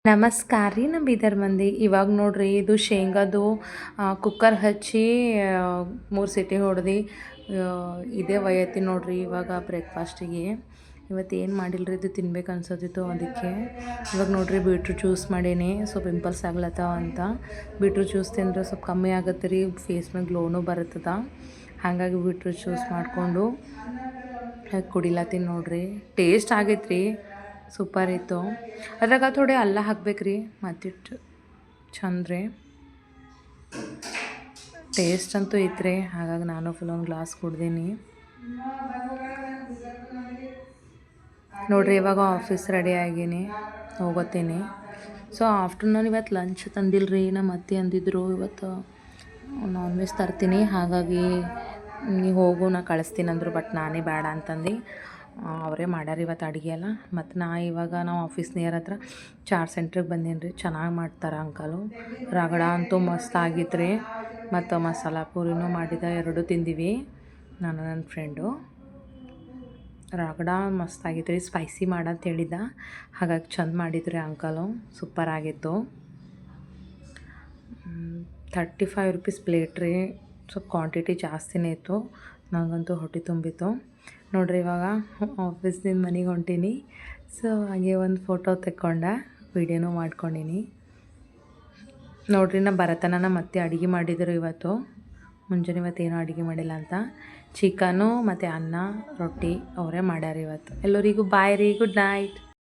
ನಮಸ್ಕಾರ ರೀ ನಮ್ಮ ಬೀದರ್ ಮಂದಿ. ಇವಾಗ ನೋಡ್ರಿ ಇದು ಶೇಂಗಾದು ಕುಕ್ಕರ್ ಹಚ್ಚಿ 3 ಸೀಟಿ ಹೊಡೆದು ಇದೇ ಒಯ್ಯತ್ತಿ ನೋಡ್ರಿ. ಇವಾಗ ಬ್ರೇಕ್ಫಾಸ್ಟಿಗೆ ಇವತ್ತು ಏನು ಮಾಡಿಲ್ಲರಿ, ಇದು ತಿನ್ಬೇಕು ಅನ್ಸೋದಿತ್ತು. ಅದಕ್ಕೆ ಇವಾಗ ನೋಡ್ರಿ ಬೀಟ್ರೂಟ್ ಜ್ಯೂಸ್ ಮಾಡೀನಿ. ಸ್ವಲ್ಪ ಪಿಂಪಲ್ಸ್ ಆಗ್ಲತ್ತಾವ ಅಂತ ಬೀಟ್ರೂಟ್ ಜ್ಯೂಸ್ ತಿಂದ್ರೆ ಸ್ವಲ್ಪ ಕಮ್ಮಿ ಆಗುತ್ತೆ ರೀ, ಫೇಸ್ ಮೇಲೆ ಗ್ಲೋನು ಬರುತ್ತದ. ಹಾಗಾಗಿ ಬೀಟ್ರೂಟ್ ಜ್ಯೂಸ್ ಮಾಡಿಕೊಂಡು ಕುಡಿಲತ್ತೀನಿ ನೋಡ್ರಿ. ಟೇಸ್ಟ್ ಆಗೈತೆ ರೀ, ಸೂಪರ್ ಇತ್ತು. ಅದ್ರಾಗ ಥೋಡೆ ಅಲ್ಲ ಹಾಕ್ಬೇಕ್ರಿ, ಮತ್ತಿಟ್ಟು ಚಂದ ರೀ, ಟೇಸ್ಟ್ ಅಂತೂ ಐತ್ರಿ. ಹಾಗಾಗಿ ನಾನು ಫುಲ್ ಒಂದು ಗ್ಲಾಸ್ ಕುಡ್ದೀನಿ ನೋಡ್ರಿ. ಇವಾಗ ಆಫೀಸ್ ರೆಡಿ ಆಗೀನಿ, ಹೋಗೋತೀನಿ. ಸೊ ಆಫ್ಟರ್ನೂನ್ ಇವತ್ತು ಲಂಚ್ ತಂದಿಲ್ಲರಿ. ನಮ್ಮ ಅತ್ತೆ ಅಂದಿದ್ರು ಇವತ್ತು ನಾನ್ ವೆಜ್ ತರ್ತೀನಿ, ಹಾಗಾಗಿ ನೀವು ಹೋಗು ನಾ ಕಳಿಸ್ತೀನಿ ಅಂದರು. ಬಟ್ ನಾನೇ ಬೇಡ ಅಂತಂದು ಅವರೇ ಮಾಡ್ಯಾರ ಇವತ್ತು ಅಡುಗೆ ಎಲ್ಲ. ಮತ್ತು ನಾವು ಆಫೀಸ್ ನಿಯರ್ ಹತ್ರ ಚಾಟ್ ಸೆಂಟ್ರಿಗೆ ಬಂದೀನಿ ರೀ. ಚೆನ್ನಾಗಿ ಮಾಡ್ತಾರೆ ಅಂಕಲು. ರಗಡ ಅಂತೂ ಮಸ್ತ್ ಆಗಿತ್ತು ರೀ. ಮತ್ತು ಮಸಾಲ ಪೂರಿನೂ ಮಾಡಿದ, 2 ತಿಂದಿವಿ ನಾನು ನನ್ನ ಫ್ರೆಂಡು. ರಗಡ ಮಸ್ತಾಗಿತ್ತು ರೀ, ಸ್ಪೈಸಿ ಮಾಡಂತ ಹೇಳಿದ್ದ, ಹಾಗಾಗಿ ಚಂದ ಮಾಡಿದ್ರಿ ಅಂಕಲು, ಸೂಪರ್ ಆಗಿತ್ತು. 35 ರೂಪೀಸ್ ಪ್ಲೇಟ್ ರೀ. ಸ್ವಲ್ಪ ಕ್ವಾಂಟಿಟಿ ಜಾಸ್ತಿನೇ ಇತ್ತು, ನನಗಂತೂ ಹೊಟ್ಟೆ ತುಂಬಿತ್ತು ನೋಡ್ರಿ. ಇವಾಗ ಆಫೀಸ್ನಿಂದ ಮನೆಗೆ ಹೊಂಟೀನಿ. ಸೊ ಹಾಗೆ ಒಂದು ಫೋಟೋ ತೆಕ್ಕೊಂಡೆ, ವೀಡಿಯೋನೂ ಮಾಡ್ಕೊಂಡೀನಿ ನೋಡ್ರಿ. ನಾ ಬರತನ ಮತ್ತೆ ಅಡುಗೆ ಮಾಡಿದರು ಇವತ್ತು. ಮುಂಜಾನೆ ಇವತ್ತೇನೂ ಅಡುಗೆ ಮಾಡಿಲ್ಲ ಅಂತ, ಚಿಕನು ಮತ್ತು ಅನ್ನ ರೊಟ್ಟಿ ಅವರೇ ಮಾಡ್ಯಾರ ಇವತ್ತು. ಎಲ್ಲರಿಗೂ ಬಾಯ್ ರೀ, ಗುಡ್ ನೈಟ್.